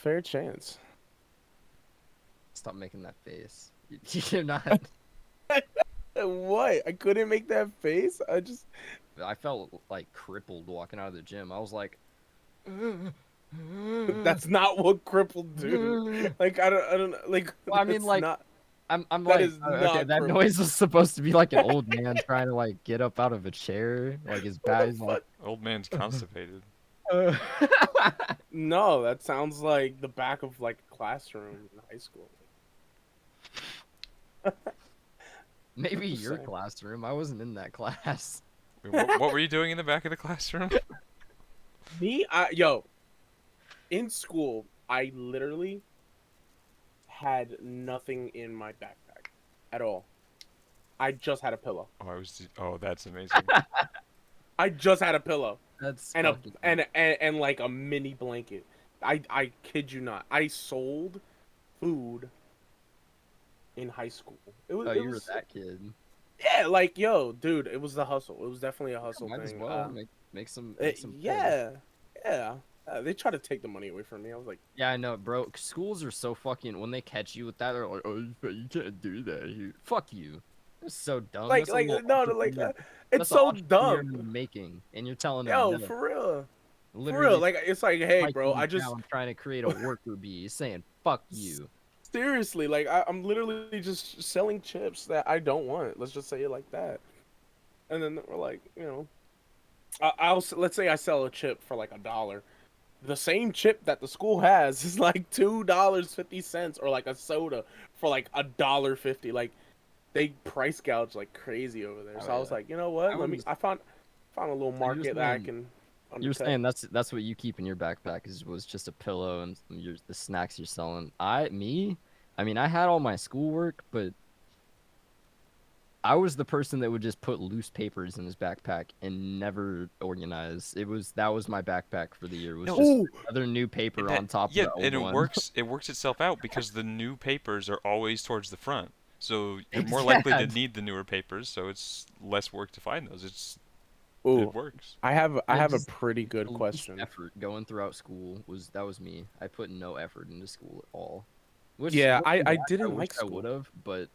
fair chance. Stop making that face. You're not. What? I couldn't make that face. I felt like crippled walking out of the gym. I was like, That's not what crippled do. Like I don't like. well, I mean, That's like, not. I'm That like, is okay, not that crippled. noise was supposed to be like an old man trying to like get up out of a chair, like his What back the is like. fuck? Old man's constipated. No, that sounds like the back of like a classroom in high school. Maybe Just your saying. classroom. I wasn't in that class. Wait, what were you doing in the back of the classroom? Yo, in school, I literally had nothing in my backpack at all. I just had a pillow. Oh, that's amazing. I just had a pillow That's and fucking. and like a mini blanket. I kid you not. I sold food in high school. Oh, It you were was that kid. yeah, like yo, dude, it was the hustle. It was definitely a hustle Might as thing. well make some pay. Yeah, yeah. They tried to take the money away from me. I was like, Yeah, I know, bro. Schools are so fucking. When they catch you with that, they're like, "Oh, you can't do that." Fuck you. It's so dumb. like, That's a like little no, no, like entrepreneur. it's That's an so entrepreneur dumb. making, and you're telling them Yo, no. for real. For real. Literally, Like it's like, hey, bro, hiking I you just down trying to create a worker bee, saying "fuck you." seriously, like I'm literally just selling chips that I don't want. Let's just say it like that. And then we're like, let's say I sell a chip for like $1. The same chip that the school has is like $2.50, or like a soda for like $1.50. Like they price gouge like crazy over there. Oh, So I was yeah. like, you know what? I Let me. was- I found a little So you're market that I saying- can. You're Undercut. saying that's what you keep in your backpack was just a pillow and the snacks you're selling. I mean, I had all my schoolwork, but I was the person that would just put loose papers in his backpack and never organize. That was my backpack for the year. Was No. just Ooh, another new paper on top Yeah, of the old and it one. works. It works itself out because the new papers are always towards the front, so you're more likely to need the newer papers. So it's less work to find those. ooh. It works. I have a just pretty good The least question. effort going throughout school that was me. I put no effort into school at all. Which Yeah, looking I back, didn't wish like I school. would have, but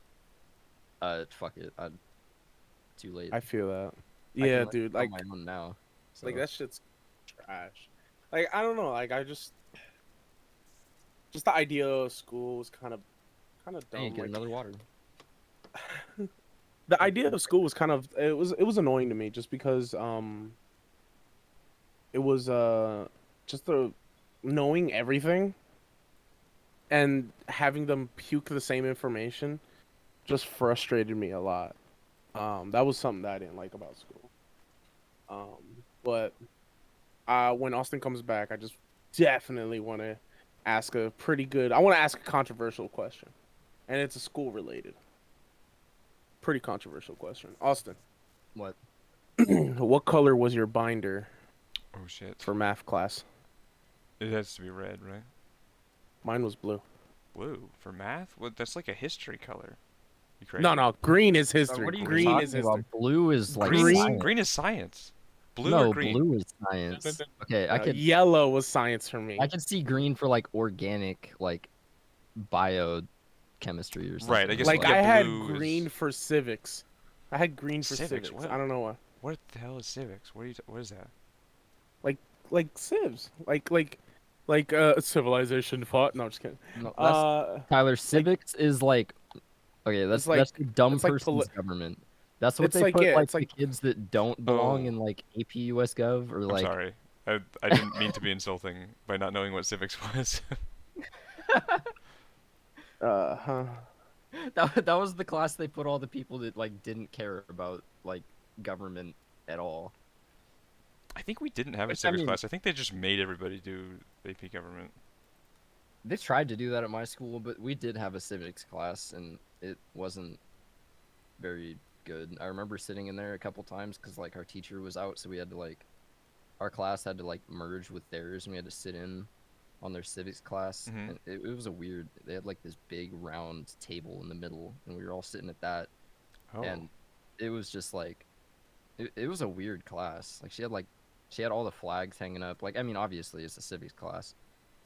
fuck it. Too late. I feel that. I can, Yeah, dude. go Like, on my own now. So. that shit's trash. Like, I don't know. Like, I just the idea of school was kind of Hey, dumb. get Like, another water. the idea of school was it was annoying to me just because it was just the knowing everything and having them puke the same information just frustrated me a lot. That was something that I didn't like about school. But when Austin comes back, I just definitely want to ask a pretty good. I want to ask a controversial question, and it's a school related. Pretty controversial question. Austin, What? what color was your binder Oh shit. for math class? It has to be red, right? Mine was blue. Blue for math? What? That's like a history color. You crazy? No, green is history. What are you Green talking is history. about? Blue is like Green, science. green is science. Blue No, or green? blue is science. Okay, Yellow was science for me. I could see green for like organic, like biochemistry or something. Right, I guess Like yeah, I had blue is- green for civics. I had green for Civics? civics. What? I don't know why. What the hell is civics? What is that? Like civs. Like civilization fought. No, I'm just kidding. No, Tyler, civics is like okay, that's the dumb it's like person's government. That's what it's they like- put yeah, like it's the like- kids that don't belong Oh. in like AP US Gov or I'm like sorry. I didn't mean to be insulting by not knowing what civics was. Huh. that was the class they put all the people that like didn't care about like government at all. I think we didn't have a Which, I civics mean- class. I think they just made everybody do AP government. They tried to do that at my school, but we did have a civics class and it wasn't very good. I remember sitting in there a couple times because like our teacher was out, so we had to like our class had to like merge with theirs and we had to sit in on their civics class. Mhm. And it was a weird. They had like this big round table in the middle, and we were all sitting at that. Oh. And it was just like it was a weird class. Like she had all the flags hanging up. Like I mean, obviously it's a civics class,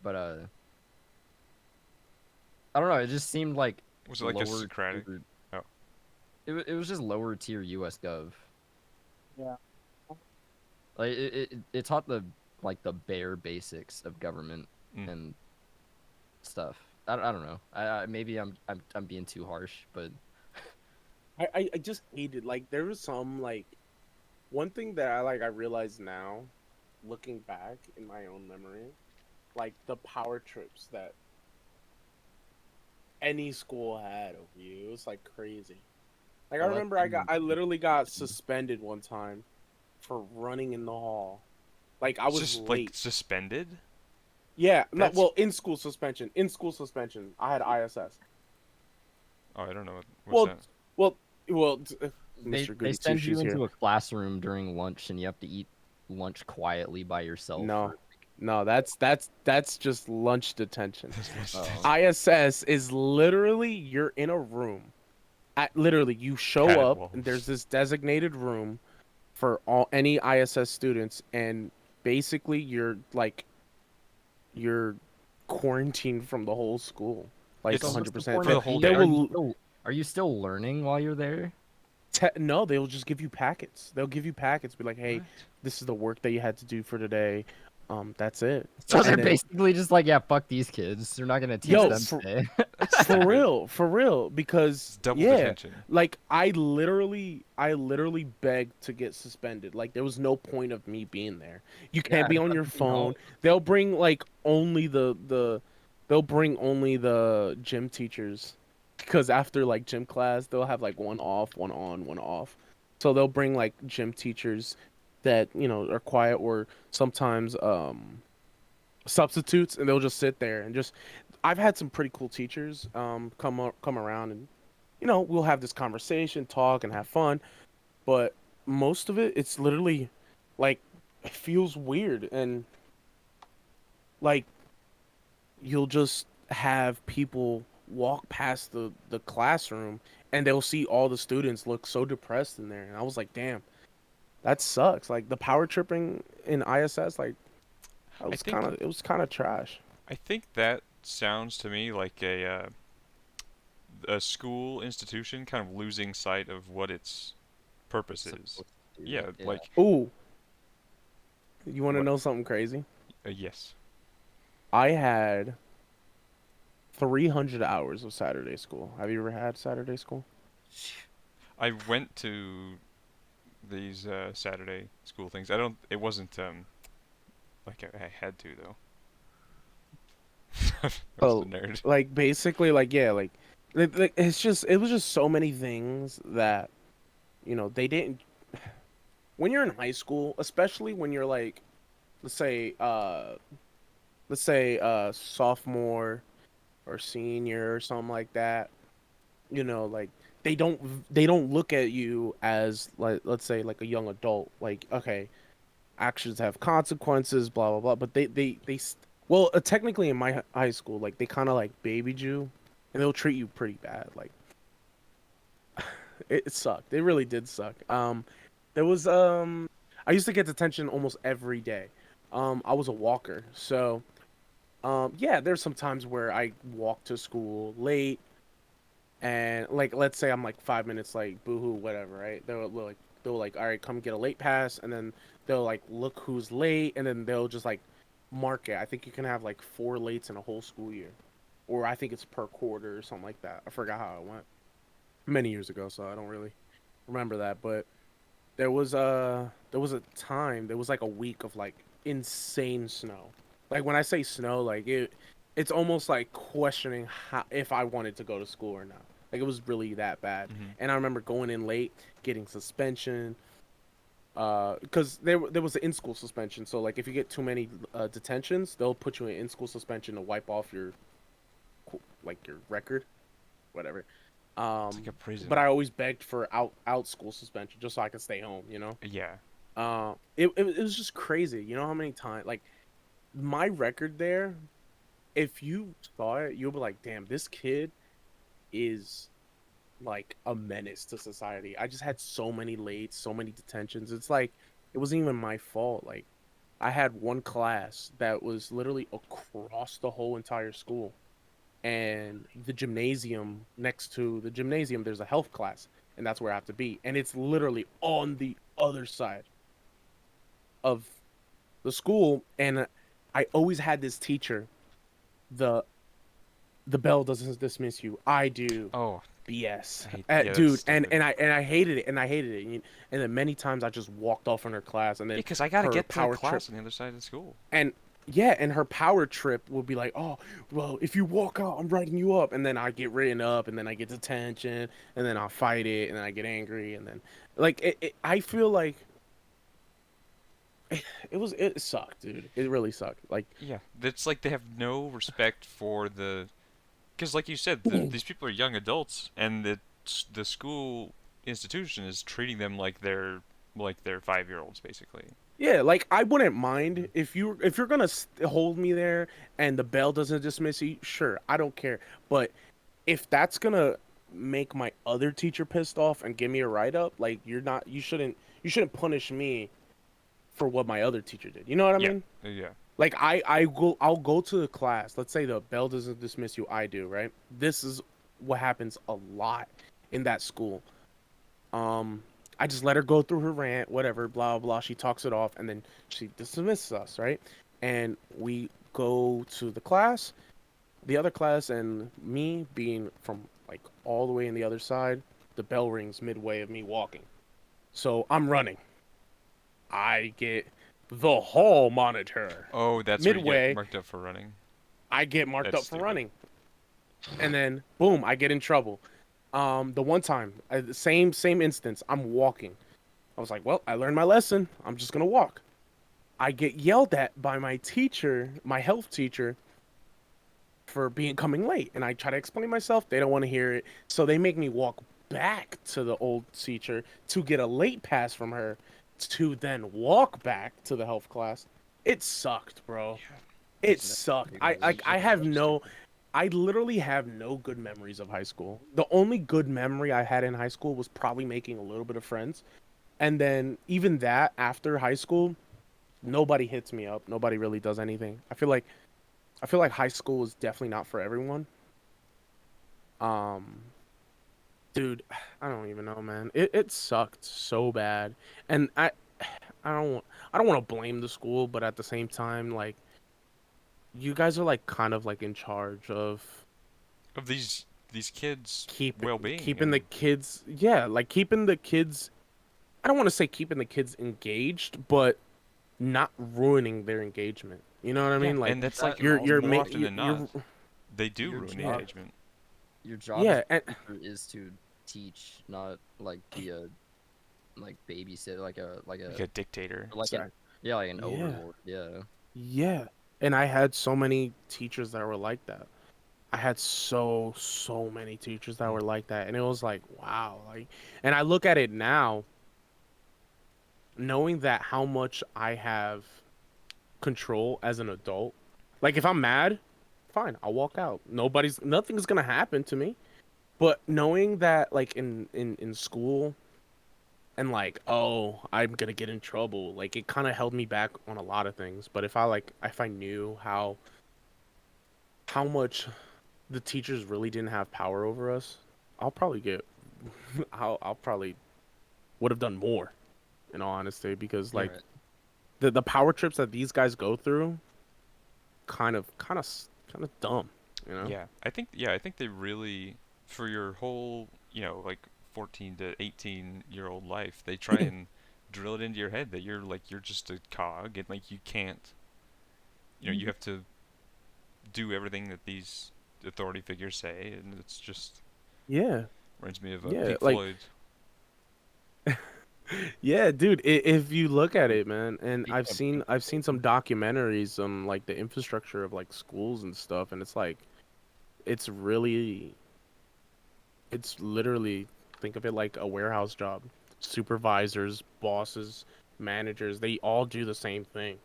but I don't know. It just seemed like Was it like a lower Socratic? tier- Oh. it was just lower tier US Gov. Yeah. Like it taught the bare basics of government Mm. and stuff. I don't know. I maybe I'm being too harsh, but I just hated like there was some like one thing that I realize now, looking back in my own memory, like the power trips that any school had over you. It was like crazy. Like I Well, that's remember I literally got suspended one time for running in the hall. Like I was Just late. like suspended? Yeah, no, That's- well, in school suspension. In school suspension. I had ISS. Oh, I don't know what's Well, that. well, they Mr. Goody send you Two-Shoes into here. a classroom during lunch and you have to eat lunch quietly by yourself. No. for- No, that's just lunch detention. Oh. ISS is literally you're in a room. Literally, you show Padded up walls. and there's this designated room for any ISS students, and basically you're quarantined from the whole school, like It's- So what's 100%. For the whole They day? will Are you still learning while you're there? no, they'll just give you packets. They'll give you packets. Be like, hey, What? this is the work that you had to do for today. That's it. So And they're then- basically just like, yeah, fuck these kids. They're not gonna teach Yo, them for- today. for real, because It's double yeah, detention. like I literally begged to get suspended. Like there was no point of me being there. You can't Yeah, be on but your you phone. know- They'll bring like only they'll bring only the gym teachers, because after like gym class they'll have like one off, one on, one off. So they'll bring like gym teachers that are quiet, or sometimes substitutes, and they'll just sit there and just. I've had some pretty cool teachers come around, and we'll have this conversation, talk, and have fun, but most of it's literally like it feels weird, and like you'll just have people walk past the classroom and they'll see all the students look so depressed in there, and I was like, damn, that sucks. Like the power tripping in ISS, like it was kind of trash. I think that sounds to me like a school institution kind of losing sight of what its purpose is. Supposed to do, Yeah, like Ooh, you want to What? know something crazy? yes. I had 300 hours of Saturday school. Have you ever had Saturday school? I went to these Saturday school things. I don't. It wasn't like I had to though. I was Oh, a nerd. Like basically, like yeah, like it was just so many things that they didn't. When you're in high school, especially when you're like, let's say sophomore or senior or something like that, like they don't look at you as, like, let's say, like a young adult, like, okay, actions have consequences, blah blah blah, but well, technically in my high school, like they kind of like babied you, and they'll treat you pretty bad. Like it sucked. It really did suck. There was I used to get detention almost every day. I was a walker, so yeah, there's some times where I walk to school late, and like let's say I'm like 5 minutes late, boohoo, whatever, right? They'll like, all right, come get a late pass, and then they'll like look who's late, and then they'll just like mark it. I think you can have like 4 lates in a whole school year, or I think it's per quarter or something like that. I forgot how it went many years ago, so I don't really remember that. But there was a time, there was like a week of like insane snow. Like when I say snow, like it's almost like questioning if I wanted to go to school or not. Like it was really that bad. Mhm. And I remember going in late, getting suspension. Because there was an in-school suspension. So like if you get too many detentions, they'll put you in in-school suspension to wipe off your your record, whatever. It's like a prison. But I always begged for out school suspension just so I could stay home. Yeah. It was just crazy. You know how many times, like, my record there, if you saw it, you'll be like, damn, this kid is like a menace to society. I just had so many late, so many detentions. It's like it wasn't even my fault. Like I had one class that was literally across the whole entire school. and the gymnasium, next to the gymnasium there's a health class, and that's where I have to be, and it's literally on the other side of the school. And I always had this teacher, the the bell doesn't dismiss you, I do. Oh, BS, I hate, yeah, that's dude, stupid. and I hated it, and then many times I just walked off in her class, and Yeah, then because I gotta her get to the power class trip, on the other side of the school. and yeah, and her power trip would be like, oh, well, if you walk out, I'm writing you up, and then I get written up, and then I get detention, and then I fight it, and then I get angry, and then like I feel like it sucked, dude. It really sucked. Like, Yeah, it's like they have no respect for the, because like you said, these people are young adults, and the school institution is treating them like they're 5-year-olds basically. yeah, like I wouldn't mind if you're gonna hold me there and the bell doesn't dismiss you. Sure, I don't care. But if that's gonna make my other teacher pissed off and give me a write up, like you shouldn't punish me for what my other teacher did. You know what I Yeah, mean? yeah. Like I'll go to the class. Let's say the bell doesn't dismiss you, I do, right? This is what happens a lot in that school. Um, I just let her go through her rant, whatever, blah blah. She talks it off, and then she dismisses us, right? And we go to the class, the other class, and me being from like all the way in the other side, the bell rings midway of me walking. So I'm running. I get the hall monitor. Oh, that's where you get Midway, marked up for running. I get marked That's up for stupid. running, and then boom, I get in trouble. The one time, same instance, I'm walking. I was like, well, I learned my lesson. I'm just gonna walk. I get yelled at by my teacher, my health teacher, for being coming late, and I try to explain myself. They don't want to hear it, so they make me walk back to the old teacher to get a late pass from her, to then walk back to the health class. It sucked, bro. It sucked. I have no, I literally have no good memories of high school. The only good memory I had in high school was probably making a little bit of friends. And then even that after high school, nobody hits me up. Nobody really does anything. I feel like high school is definitely not for everyone. Um, dude, I don't even know, man. It sucked so bad. And I don't I don't want to blame the school, but at the same time, like, you guys are like kind of like in charge of Of these kids' keep well-being keeping the and kids, yeah, like keeping the kids, I don't want to say keeping the kids engaged, but not ruining their engagement. You know what I yeah, mean? Like and that's like you're more often than you're not, they do Your ruin the job, engagement. your job as yeah, a and teacher is to teach, not like be a like babysit, Like a dictator. like an sorry. yeah, like an Yeah. overlord. Yeah. Yeah. And I had so many teachers that were like that. I had so many teachers that were like that, and it was like, wow, like, and I look at it now knowing that how much I have control as an adult. Like, if I'm mad, fine, I'll walk out. Nothing's gonna happen to me. But knowing that, like, in school, and like, oh, I'm gonna get in trouble, like, it kind of held me back on a lot of things. But if I knew how much the teachers really didn't have power over us, I'll probably get, I'll probably would have done more, in all honesty, because You're like right. the power trips that these guys go through, kind of dumb, you know? I think they really, for your whole, like 14 to 18-year-old life, they try and drill it into your head that you're just a cog, and like you can't, you have to do everything that these authority figures say, and it's just Yeah, reminds me of yeah, Pink like, Floyd. yeah, dude. If you look at it, man, and Speaking of Pink I've seen some documentaries on like the infrastructure of like schools and stuff, and it's like it's really it's literally, think of it like a warehouse job. Supervisors, bosses, managers, they all do the same thing.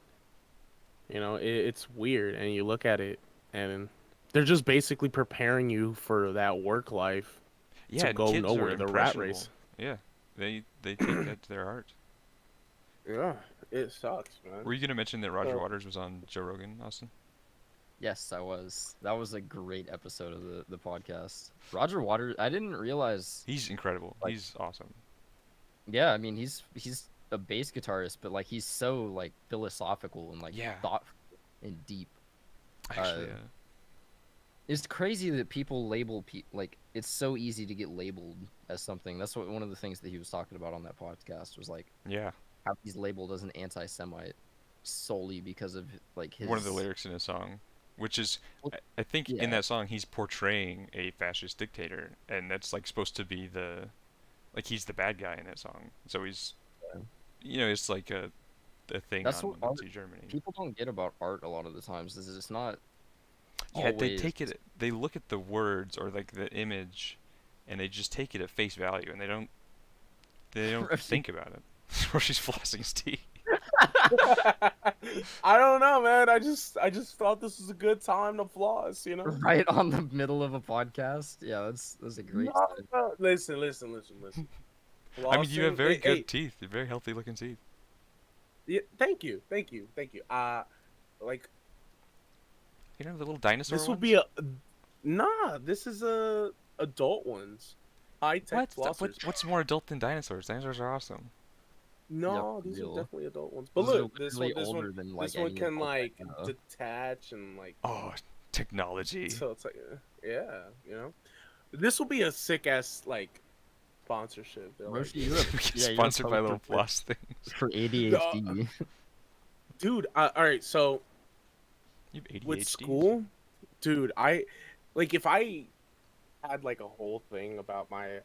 You know, it's weird, and you look at it, and they're just basically preparing you for that work life Yeah, to and go kids are nowhere, the rat impressionable. race. Yeah, they take that to their heart. Yeah, it sucks, man. Were you gonna mention that Roger So, Waters was on Joe Rogan, Austin? Yes, I was. That was a great episode of the podcast. Roger Waters. I didn't realize. He's incredible. Like- He's awesome. Yeah, I mean he's a bass guitarist, but like he's so like philosophical and like Yeah. thoughtful and deep. Actually, It's crazy that people label like it's so easy to get labeled as something. That's what one of the things that he was talking about on that podcast was like yeah. how he's labeled as an anti-Semite solely because of like his One of the lyrics in a song, which is, Well, I think yeah. in that song he's portraying a fascist dictator, and that's like supposed to be like he's the bad guy in that song. So he's, it's like a thing That's on what art- Nazi Germany. people don't get about art a lot of the times. Is it's not. Yeah, they always- take it. They look at the words or like the image, and they just take it at face value, and they don't. They don't Roshi- think about it. Roshi's flossing his teeth. I don't know, man. I just thought this was a good time to floss, you know. right on the middle of a podcast. Yeah, that's a great. No, sign. no, listen. I mean, you have Flossing- very hey, good hey, teeth. You're very healthy looking teeth. yeah, thank you. Like You know the little dinosaur this will ones? be a nah. This is a adult ones, high tech What? flossers. What's more adult than dinosaurs? Dinosaurs are awesome. No, Yep, these real. are definitely adult ones. But These are look, this literally one, older than like this one any can adult like I know. detach and like. Oh, technology. So it's like, yeah, you know, this will be a sick ass like sponsorship. They're like, Roshi, you're a- We get yeah, you're a sponsored by poster little for- floss things. for ADHD. dude. All right, so You have ADHD. with school, dude, like if I had like a whole thing about my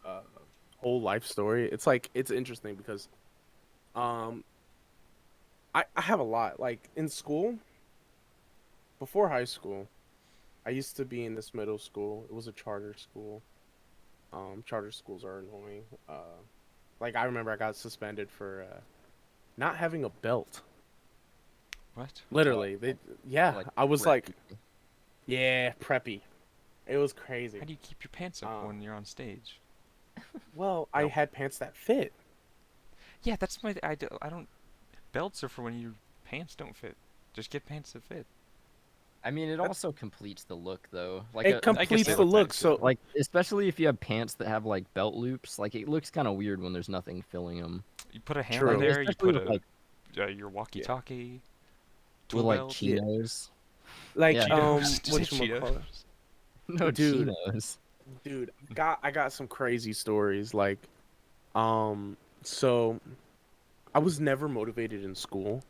whole life story, it's like it's interesting because I have a lot. Like in school, before high school, I used to be in this middle school. It was a charter school. Charter schools are annoying. Like I remember I got suspended for not having a belt. What? Literally, yeah. Like, I was right. like, yeah, preppy. It was crazy. How do you keep your pants up when you're on stage? Well, I No. had pants that fit. Yeah, that's my. I don't. Belts are for when your pants don't fit. Just get pants that fit. I mean, it also completes the look though. Like It a, completes they the look look. nice, So, yeah. like especially if you have pants that have like belt loops, like it looks kind of weird when there's nothing filling them. You put a hammer True. there. You Especially put with, like your walkie-talkie. with Tool like belt. chinos. like, Yeah. Cheetos. Did you say whatchamacallit? Cheetos? No Dude. chinos. Dude, I got some crazy stories. Like, so I was never motivated in school,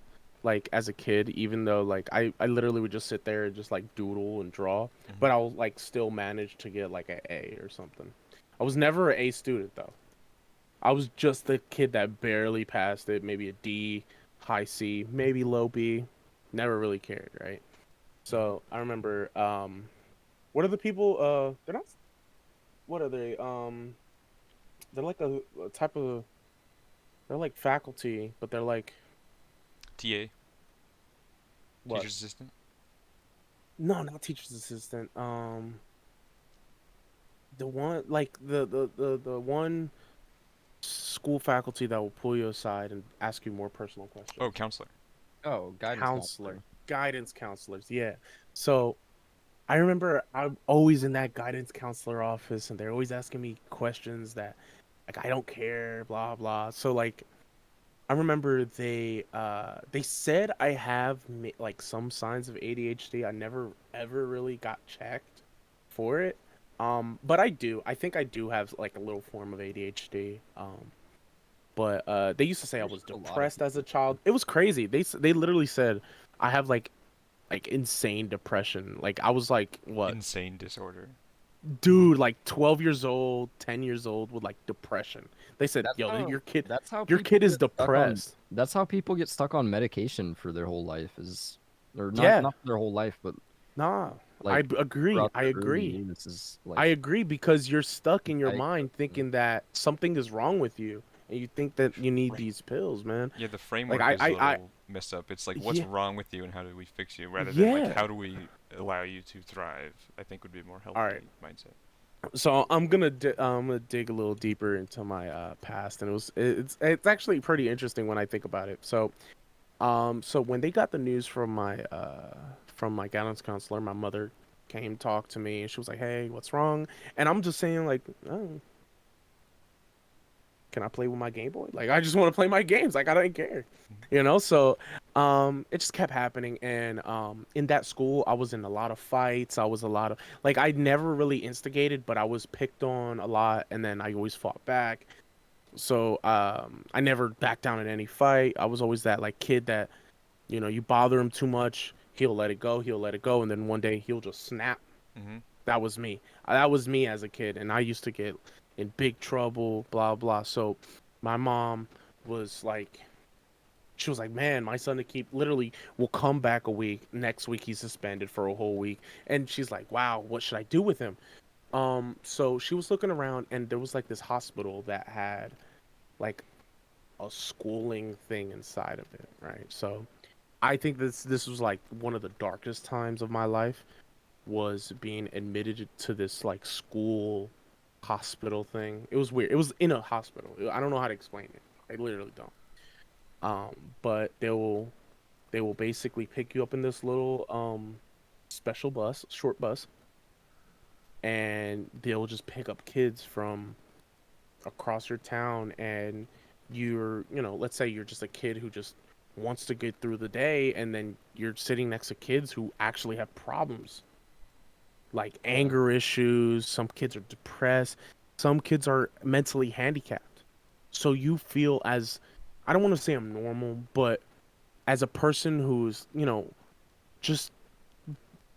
like as a kid. Even though like I literally would just sit there and just like doodle and draw, but I'll like still manage to get like an A or something. I was never an A student though. I was just the kid that barely passed it, maybe a D, high C, maybe low B. Never really cared, right? So I remember, what are the people? They're not. What are they? They're like a type of. They're like faculty, but they're like TA. what? Teacher's assistant. No, not teacher's assistant. The one like the one school faculty that will pull you aside and ask you more personal questions. Oh, counselor. Oh, guidance Counselor, guidance counselors. Yeah. So I remember I'm always in that guidance counselor office, and they're always asking me questions that like I don't care, blah blah. So like I remember they said I have like some signs of ADHD. I never ever really got checked for it. But I do. I think I do have like a little form of ADHD. But they used to say I was There's a lot of depressed as a child. It was crazy. They literally said I have like insane depression. Like I was like what? Insane disorder. Dude, like 12 years old, 10 years old with like depression. They said, That's "Yo, how- your kid That's how your people kid is get stuck on- depressed." That's how people get stuck on medication for their whole life is or not, Yeah. not for their whole life, but Nah. like I agree. throughout I their early agree. years is like I agree because you're stuck in your I- mind thinking that something is wrong with you and you think that you need Right. these pills, man. Yeah, the framework I- is a I- little messed up. It's like, what's Yeah. wrong with you and how do we fix you, rather than Yeah. like, how do we allow you to thrive? I think would be a more healthy Alright. mindset. So I'm gonna dig a little deeper into my past, and it's actually pretty interesting when I think about it. So, so when they got the news from my from my guidance counselor, my mother came talked to me and she was like, "Hey, what's wrong?" And I'm just saying like, "Oh, can I play with my Game Boy? Like I just want to play my games. Like I don't care." You know, so it just kept happening and in that school I was in a lot of fights. I was a lot of like I never really instigated, but I was picked on a lot and then I always fought back. So I never backed down in any fight. I was always that like kid that, you know, you bother him too much, he'll let it go, and then one day he'll just snap. Hmm. That was me. That was me as a kid, and I used to get in big trouble, blah blah. So my mom was like, she was like, "Man, my son to keep literally will come back a week. Next week he's suspended for a whole week." And she's like, "Wow, what should I do with him?" So she was looking around, and there was like this hospital that had like a schooling thing inside of it, right? So I think this was like one of the darkest times of my life was being admitted to this like school hospital thing. It was weird. It was in a hospital. I don't know how to explain it. I literally don't. But they will basically pick you up in this little special bus, short bus, and they'll just pick up kids from across your town and you know, let's say you're just a kid who just wants to get through the day and then you're sitting next to kids who actually have problems like anger issues. Some kids are depressed. Some kids are mentally handicapped. So you feel as, I don't want to say I'm normal, but as a person who's, you know, just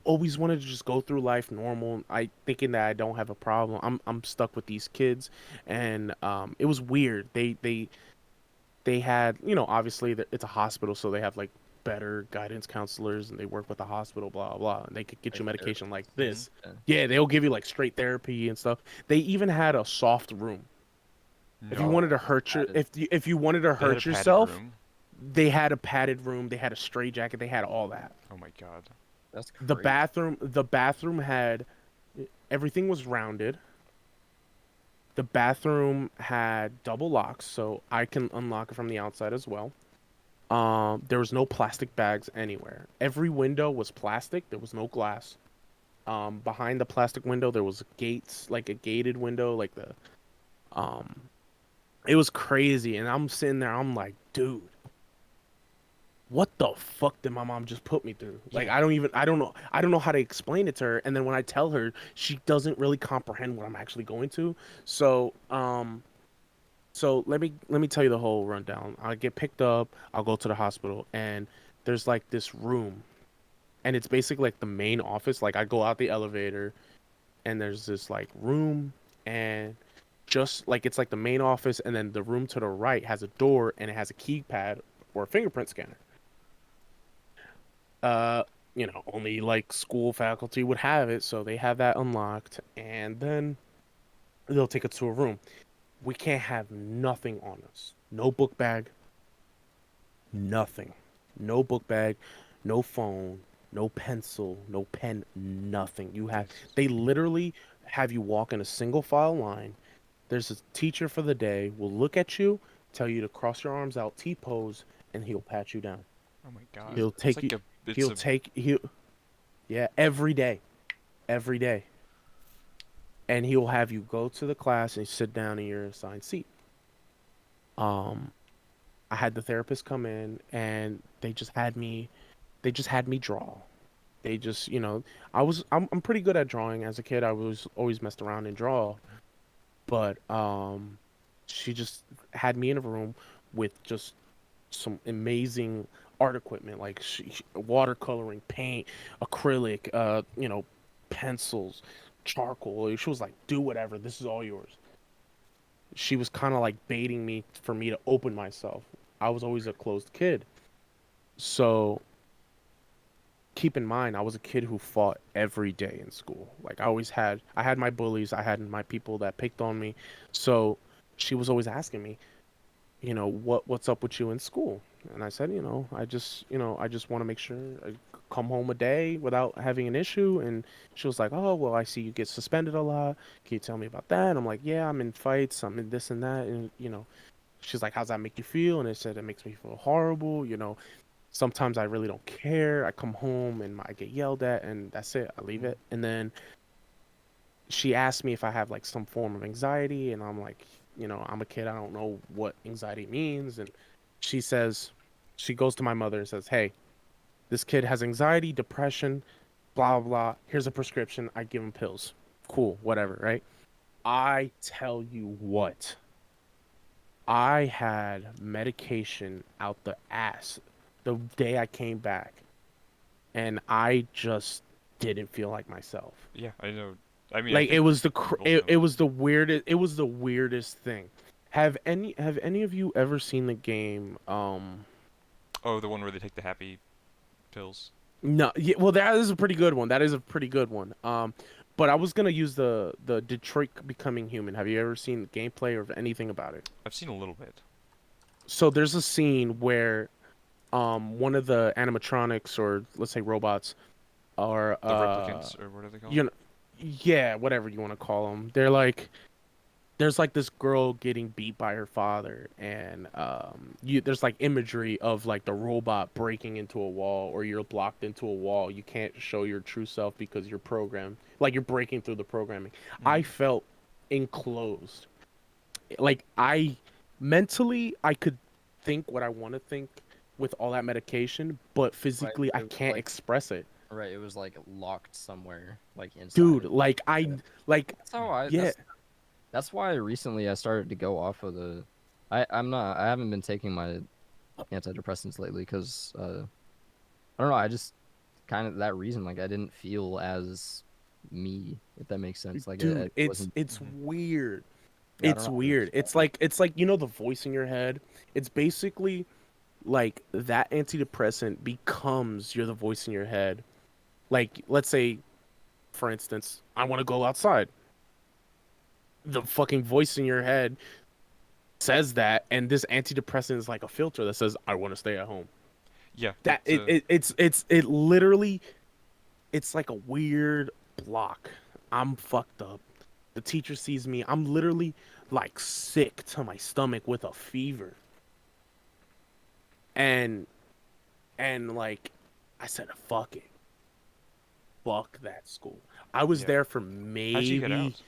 always wanted to just go through life normal, I thinking that I don't have a problem. I'm stuck with these kids, and it was weird. They had, you know, obviously it's a hospital, so they have like better guidance counselors and they work with the hospital, blah blah, and they could get you Like medication like Mhm. this. Yeah. Yeah, they'll give you like straight therapy and stuff. They even had a soft room. If you No. wanted to hurt your padded. if you wanted to They had a hurt padded yourself, room. they had a padded room, they had a straight jacket, they had all that. Oh my god. That's The crazy. bathroom had everything was rounded. The bathroom had double locks, so I can unlock it from the outside as well. There was no plastic bags anywhere. Every window was plastic. There was no glass. Behind the plastic window, there was gates, like a gated window, like the um. It was crazy, and I'm sitting there. I'm like, dude, what the fuck did my mom just put me through? Like, Yeah. I don't know how to explain it to her. And then when I tell her, she doesn't really comprehend what I'm actually going to. So, so let me tell you the whole rundown. I get picked up, I'll go to the hospital, and there's like this room, and it's basically like the main office. Like I go out the elevator, and there's this like room, and just like it's like the main office, and then the room to the right has a door, and it has a keypad or a fingerprint scanner. Uh, you know, only like school faculty would have it, so they have that unlocked, and then they'll take it to a room. We can't have nothing on us. No book bag, nothing. No book bag, no phone, no pencil, no pen, nothing. You have they literally have you walk in a single file line. There's a teacher for the day, will look at you, tell you to cross your arms out, T pose, and he'll pat you down. Oh my god. He'll It's take like you a it's he'll a take he'll yeah, every day. Every day. And he'll have you go to the class and sit down in your assigned seat. Um I had the therapist come in and they just had me draw. They just, you know, I'm pretty good at drawing as a kid. I was always messed around and draw, but she just had me in a room with just some amazing art equipment like watercoloring, paint, acrylic, you know, pencils, charcoal. She was like, "Do whatever. This is all yours." She was kind of like baiting me for me to open myself. I was always a closed kid. So keep in mind, I was a kid who fought every day in school. Like I had my bullies, I had my people that picked on me. So she was always asking me, you know, what's up with you in school? And I said, I just want to make sure I come home a day without having an issue. And she was like, oh, well, I see you get suspended a lot. Can you tell me about that? And I'm like, yeah, I'm in fights, I'm in this and that. And, you know, she's like, how's that make you feel? And I said, it makes me feel horrible. You know, Sometimes I really don't care. I come home and I get yelled at, and that's it. I leave Mhm. it. And then she asked me if I have like some form of anxiety, and I'm like, I'm a kid. I don't know what anxiety means. And she says, she goes to my mother and says, "Hey, this kid has anxiety, depression, blah blah. Blah. Here's a prescription. I give him pills. Cool, whatever, right?" I tell you what, I had medication out the ass the day I came back, and I just didn't feel like myself. Yeah, I know. I mean, I Like it think was we both know it that. was the weirdest thing. Have any of you ever seen the game Oh, the one where they take the happy pills. no, yeah, well, that is a pretty good one. That is a pretty good one. But I was gonna use the Detroit Becoming Human. Have you ever seen gameplay or anything about it? I've seen a little bit. So there's a scene where one of the animatronics, or let's say robots, are The replicants, or what are they called? you know, yeah, whatever you want to call them. They're like, there's like this girl getting beat by her father, and there's like imagery of like the robot breaking into a wall, or you're blocked into a wall. You can't show your true self because you're programmed, like you're breaking through the programming. I Mm. felt enclosed. Like I mentally I could think what I want to think with all that medication, but Right. physically I It was can't like express it. right. It was like locked somewhere, like Dude, inside. like I Yeah. like That's how I. yeah, That's why recently I started to go off of the. I'm not. I haven't been taking my antidepressants lately because I don't know. I just kind of that reason. Like I didn't feel as me, if that makes sense. Like dude, it wasn't. it's Mhm. weird. Yeah, I don't It's know how to weird. describe It's it. like the voice in your head. It's basically like that antidepressant becomes you're the voice in your head. Like let's say for instance, I want to go outside. The fucking voice in your head says that, and this antidepressant is like a filter that says I want to stay at home. Yeah, That it literally it's like a weird block. I'm fucked up. The teacher sees me. I'm literally like sick to my stomach with a fever. And like I said fuck it. Fuck that school. I was yeah. there for How'd you get maybe out?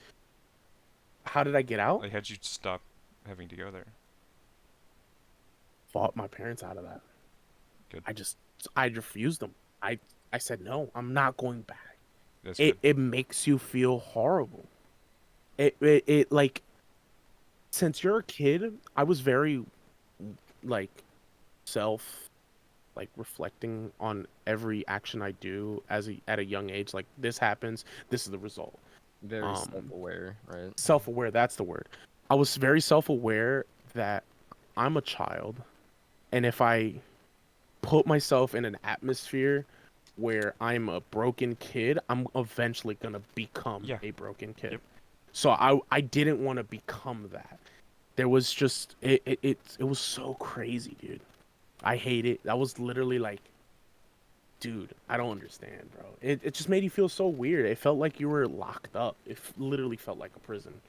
how did I get out? Like, how'd you stop having to go there? Fought my parents out of that. Good. I just I refused them. I I said no, I'm not going back. That's It good. it makes you feel horrible. It like since you're a kid, I was very like self like reflecting on every action I do at a young age. Like this happens, this is the result. Very Um, self-aware, right? Mhm. self-aware, that's the word. I was very self-aware that I'm a child, and if I put myself in an atmosphere where I'm a broken kid, I'm eventually gonna become Yeah. a broken kid. Yep. So I didn't want to become that. There was just it was so crazy, dude. I hate it. That was literally like, dude, I don't understand, bro. It just made you feel so weird. It felt like you were locked up. Literally felt like a prison.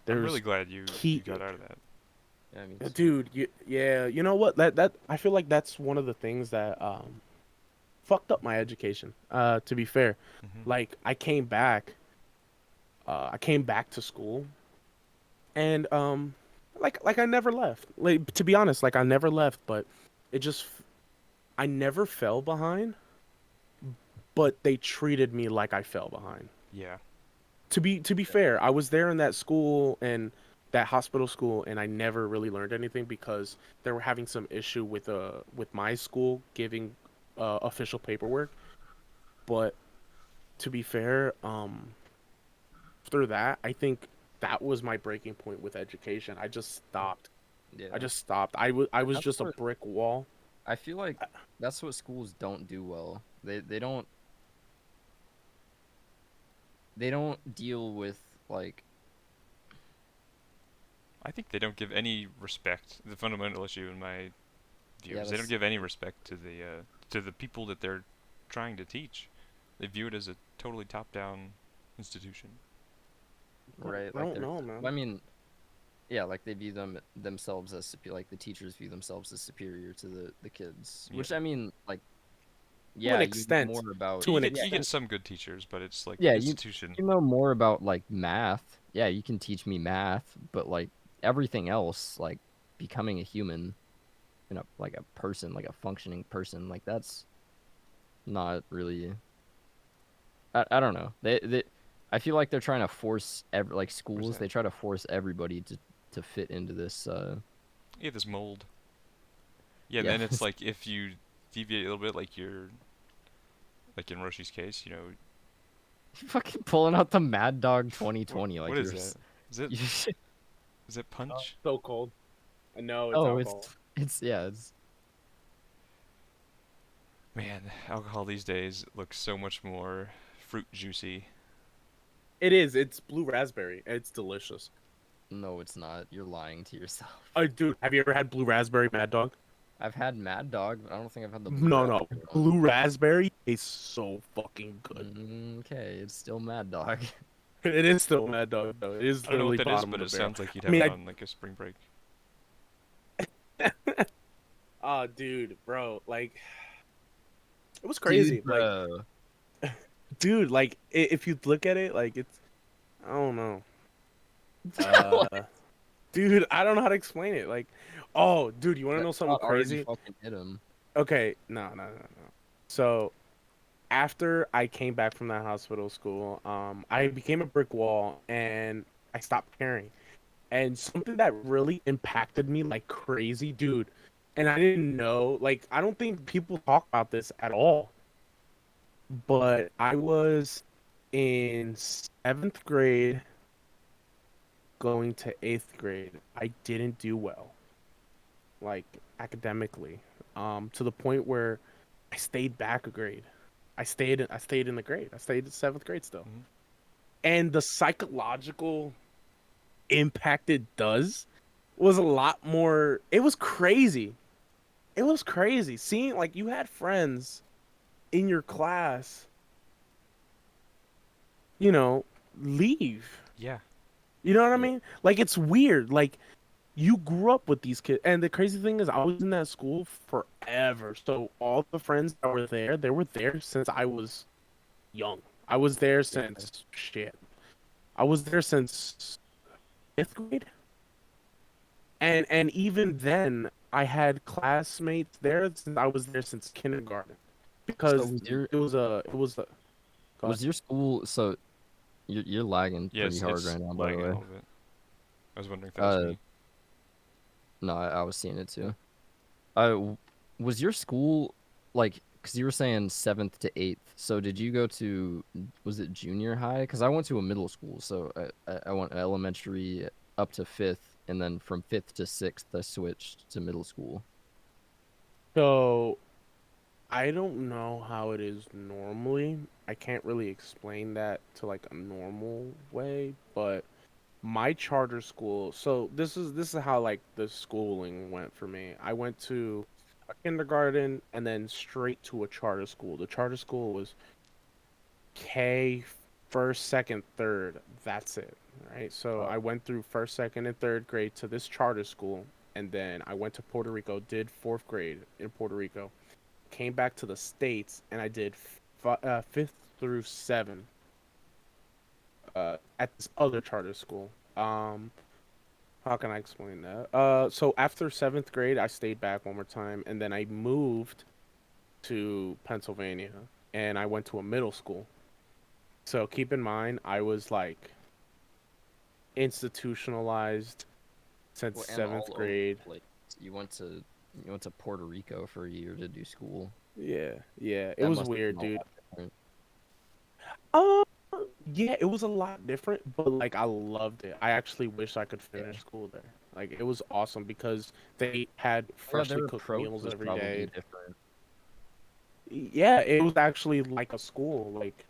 I'm really There's glad you key, got out of that. Yeah, I mean, dude. Yeah, you know what? That I feel like that's one of the things that fucked up my education. To be fair, Hmm. like I came back to school, and like I never left. Like to be honest, like I never left, but it just I never fell behind, but they treated me like I fell behind. Yeah. To be fair, I was there in that school and that hospital school, and I never really learned anything because they were having some issue with my school giving official paperwork. But to be fair, after that, I think that was my breaking point with education. I just stopped. I yeah. just stopped. I was That's just a what brick wall. I feel like. That's what schools don't do well. They don't deal with like. I think they don't give any respect. The fundamental issue in my view Yeah, is they don't that's give any respect to the people that they're trying to teach. They view it as a totally top-down institution. right. I Like don't they're. know, I man. mean, Yeah, like they view themselves as like the teachers view themselves as superior to the kids. Yeah. Which I mean, like, To an yeah, you know extent. more about To an You get extent. some good teachers, but it's like yeah, institution. you know more about like math. Yeah, you can teach me math, but like everything else, like becoming a human and like a person, like a functioning person, like that's not really. I don't know. I feel like they're trying to force like Where's schools. that? They try to force everybody to fit into this. Yeah, this mold. Yeah, and Yeah, then it's like if you deviate a little bit, like you're like in Roshi's case, you know, fucking pulling out the Mad Dog 2020 what like is that? Is it you is it punch? So cold. I know it's oh, alcohol. it's yeah, it's Man, alcohol these days looks so much more fruit juicy. It is. It's blue raspberry. It's delicious. no, it's not. You're lying to yourself. Oh, dude, have you ever had blue raspberry Mad Dog? I've had Mad Dog, but I don't think I've had the blue No, no. raspberry one. Blue raspberry is so fucking good. Okay, it's still Mad Dog. It is still Mad Dog though. It is I don't know literally what that is, bottom but of it the barrel. sounds like you'd I have mean, it on like a spring break. oh, dude, bro, like it was crazy. Dude, Like, bro. dude, like if you look at it, like it's, I don't know. Uh, dude, I don't know how to explain it. Like, oh, dude, you want to know That something shot already crazy? fucking hit him. Okay, no. So after I came back from that hospital school, I became a brick wall and I stopped caring. And something that really impacted me like crazy, dude. And I didn't know, like, I don't think people talk about this at all. But I was in seventh grade going to eighth grade. I didn't do well, like academically, to the point where I stayed back a grade. I stayed in the grade. I stayed in seventh grade still. Mhm. And the psychological impact it does was a lot more. It was crazy. It was crazy seeing like you had friends in your class, you know, leave. Yeah. You know what I Yeah. mean? Like it's weird. Like you grew up with these kids, and the crazy thing is, I was in that school forever. So all the friends that were there, they were there since I was young. I was there since shit. I was there since fifth grade, and even then, I had classmates there since I was there since kindergarten, So because it was a. Go ahead. was your school so you're lagging Yeah, pretty hard it's right now, by the lagging a way. little bit. I was wondering if that was me. No, I was seeing it too. Was your school like? Because you were saying seventh to eighth. So did you go to? Was it junior high? Because I went to a middle school, so I went elementary up to fifth, and then from fifth to sixth, I switched to middle school. So I don't know how it is normally. I can't really explain that to like a normal way, but my charter school, so this is how like the schooling went for me. I went to a kindergarten and then straight to a charter school. The charter school was K, first, second, third. That's it, right? So Oh, I went through first, second, and third grade to this charter school, and then I went to Puerto Rico, did fourth grade in Puerto Rico, came back to the States, and I did fifth through seven at this other charter school. How can I explain that? So after seventh grade, I stayed back one more time, and then I moved to Pennsylvania, and I went to a middle school. So keep in mind, I was like institutionalized since well, and seventh all over grade. the place. You went to Puerto Rico for a year to do school. Yeah, it That was must have weird, been a dude. lot different. Uh, yeah, it was a lot different, but like I loved it. I actually wish I could Yeah. finish school there. Like it was awesome because they had Yeah, freshly their cooked approach meals was every probably day. different. Yeah, it was actually like a school. Like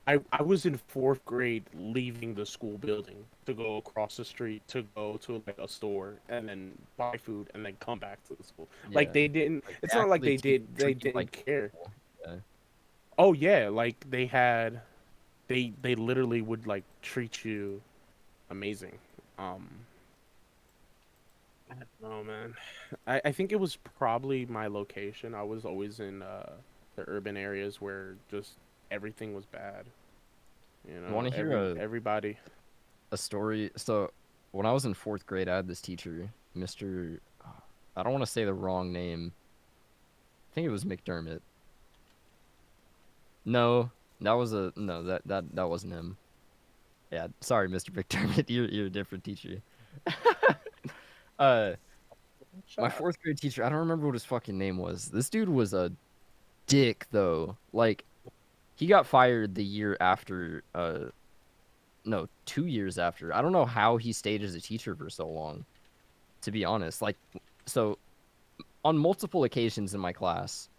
I was in fourth grade leaving the school building to go across the street to go to like a store and then buy food and then come back to the school. Like Yeah, they didn't, like it's they not like actually they treat you didn't like care. people. Yeah. Oh yeah, like they literally would like treat you amazing. Um Oh man, I think it was probably my location. I was always in the urban areas where just everything was bad. You You know, want to hear everybody. a story? So when I was in fourth grade, I had this teacher, Mr. I don't want to say the wrong name. I think it was McDermott. No, that was a no. That wasn't him. Yeah, sorry, Mr. McDermott. You're a different teacher. uh, my Shot. fourth grade teacher. I don't remember what his fucking name was. This dude was a dick though. Like he got fired the year after. No, 2 years after. I don't know how he stayed as a teacher for so long. To be honest, like, so on multiple occasions in my class,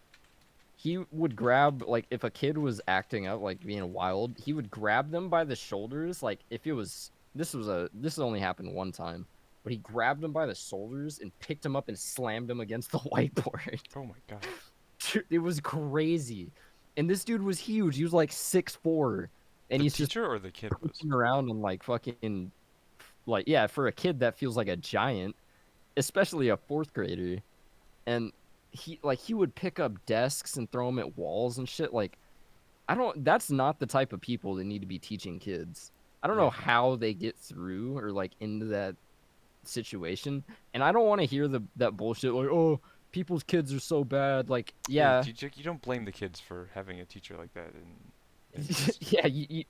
he would grab like if a kid was acting up, like being wild, he would grab them by the shoulders. Like if it was this only happened one time, but he grabbed them by the shoulders and picked them up and slammed them against the whiteboard. Oh my god. Dude, it was crazy. And this dude was huge. He was like 6'4", and The he's just teacher or the kid was? pushing around and like fucking like yeah, for a kid that feels like a giant, especially a fourth grader. And he would pick up desks and throw them at walls and shit. Like I don't. That's not the type of people that need to be teaching kids. I don't know Yeah. how they get through or like into that situation. And I don't want to hear that bullshit like, oh, people's kids are so bad. Like, yeah, You don't blame the kids for having a teacher like that in yeah, you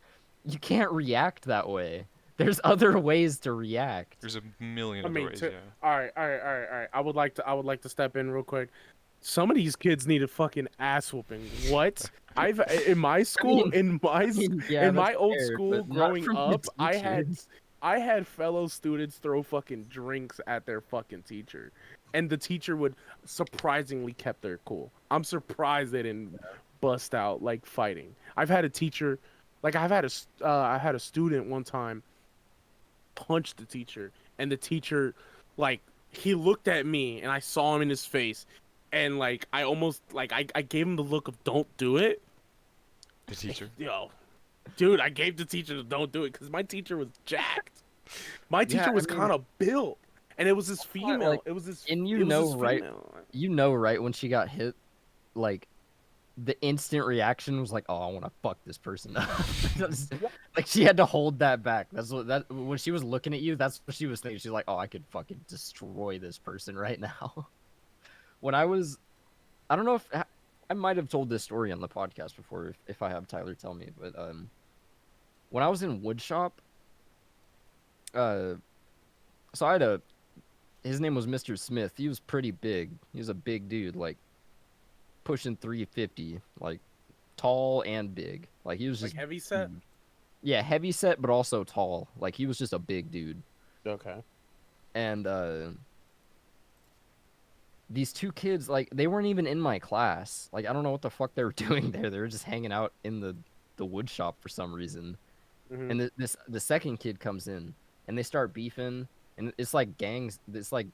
can't react that way. There's other ways to react. there's a million I other mean, ways, to, yeah. all right. I would like to step in real quick. Some of these kids need a fucking ass whooping. What? I've in my school, mean- in my Yeah, in my that's old fair, school but not growing from the up, teacher. I had fellow students throw fucking drinks at their fucking teacher, and the teacher would surprisingly kept their cool. I'm surprised they didn't bust out like fighting. I've had a teacher, like I had a student one time punched the teacher, and the teacher, like, he looked at me, and I saw him in his face, and like I almost like I gave him the look of don't do it. The teacher. Yo, dude, I gave the teacher the don't do it because my teacher was jacked. My Yeah, teacher I was mean- kind of built, and it was this Well, female. like, It was this, and it you was know, this right? female. You know, right when she got hit, like the instant reaction was like, "Oh, I want to fuck this person up." That's- like she had to hold that back. That's what that when she was looking at you, that's what she was thinking. She's like, "Oh, I could fucking destroy this person right now." When I don't know if I might have told this story on the podcast before. If I have, Tyler tell me. But when I was in woodshop, uh, so I had a his name was Mr. Smith. He was pretty big. He was a big dude, like pushing 350, like tall and big. Like he was Like just heavy set. huge. Yeah, heavy set but also tall. Like he was just a big dude. Okay. And these two kids, like they weren't even in my class. Like I don't know what the fuck they were doing there. They were just hanging out in the wood shop for some reason. Mhm. And the second kid comes in and they start beefing and it's like gangs. It's like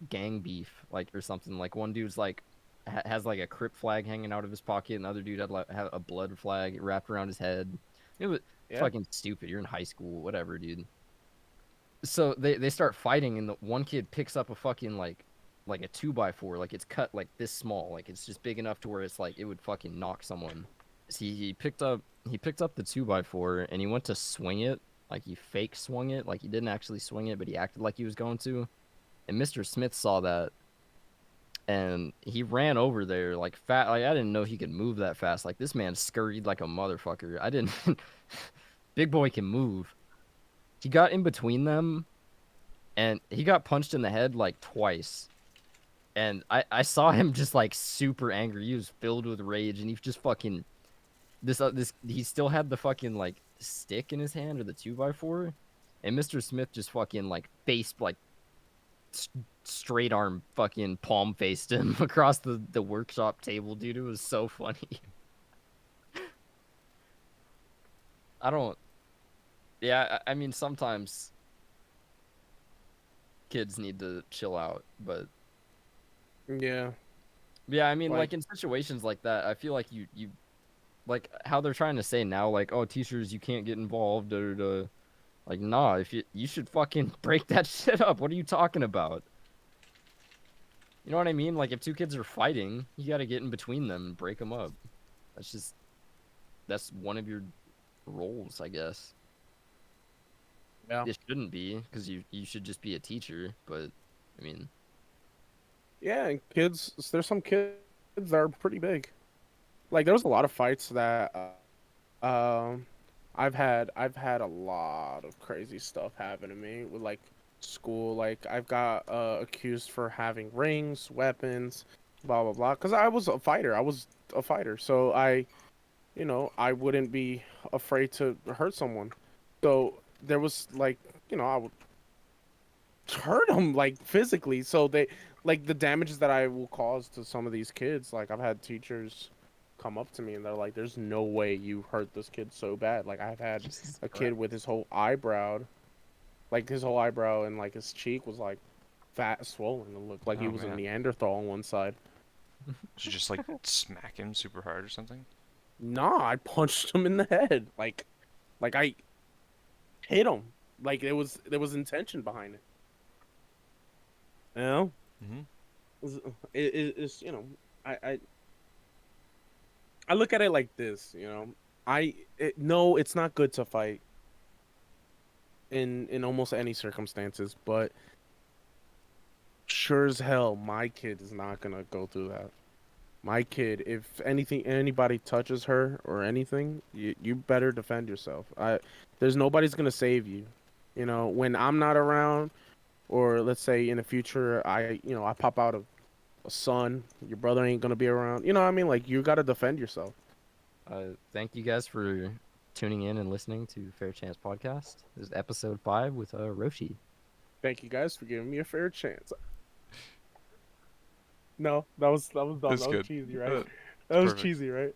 gang beef, like or something. Like one dude's like has like a Crip flag hanging out of his pocket, and the other dude had a blood flag wrapped around his head. It was Yeah. fucking stupid. You're in high school, whatever, dude. So they start fighting, and the one kid picks up a fucking like a 2x4, like it's cut like this small, like it's just big enough to where it's like it would fucking knock someone. So he picked up the 2x4 and he went to swing it, like he fake swung it, like he didn't actually swing it, but he acted like he was going to. And Mr. Smith saw that, and he ran over there like fat. Like I didn't know he could move that fast. Like this man scurried like a motherfucker. I didn't. Big boy can move. He got in between them, and he got punched in the head like twice. And I saw him just like super angry. He was filled with rage, and he just fucking this he still had the fucking like stick in his hand or the 2x4, and Mr. Smith just fucking like face like straight arm fucking palm faced him across the workshop table, dude. It was so funny. I don't. Yeah, I mean sometimes kids need to chill out, but Yeah. yeah, I mean, Like- like in situations like that, I feel like you like how they're trying to say now, like, oh, teachers, you can't get involved, or like, nah, if you should fucking break that shit up. What are you talking about? You know what I mean? Like if two kids are fighting, you got to get in between them and break them up. That's one of your roles, I guess. Yeah. It shouldn't be because you should just be a teacher, but I mean, Yeah, and kids. There's some kids that are pretty big. Like there was a lot of fights that I've had a lot of crazy stuff happen to me with like school. Like I've got accused for having rings, weapons, blah blah blah. Because I was a fighter. I was a fighter, so I wouldn't be afraid to hurt someone. So there was like, I would hurt them like physically. So they like the damages that I will cause to some of these kids. Like I've had teachers come up to me and they're like, "There's no way you hurt this kid so bad." Like I've had Jesus a Christ. kid with his whole eyebrow, like his whole eyebrow and like his cheek was like fat, swollen. It looked like he Oh, was a man. Neanderthal on one side. Should just like smack him super hard or something. Nah, I punched him in the head. Like I hit him. Like there was intention behind it. You know, Mm-hmm. it's I I look at it like this. No, it's not good to fight in almost any circumstances, but sure as hell, my kid is not gonna go through that. My kid, if anybody touches her or anything, you better defend yourself. There's nobody's gonna save you. When I'm not around, or let's say in the future, I pop out a son, your brother ain't gonna be around. You know what I mean? Like you gotta defend yourself. Thank you guys for tuning in and listening to Fair Chance Podcast. This is episode 5 with Roshi. Thank you guys for giving me a fair chance. No, that was dumb. That's That was good. cheesy, right? Uh, That was perfect. cheesy, right?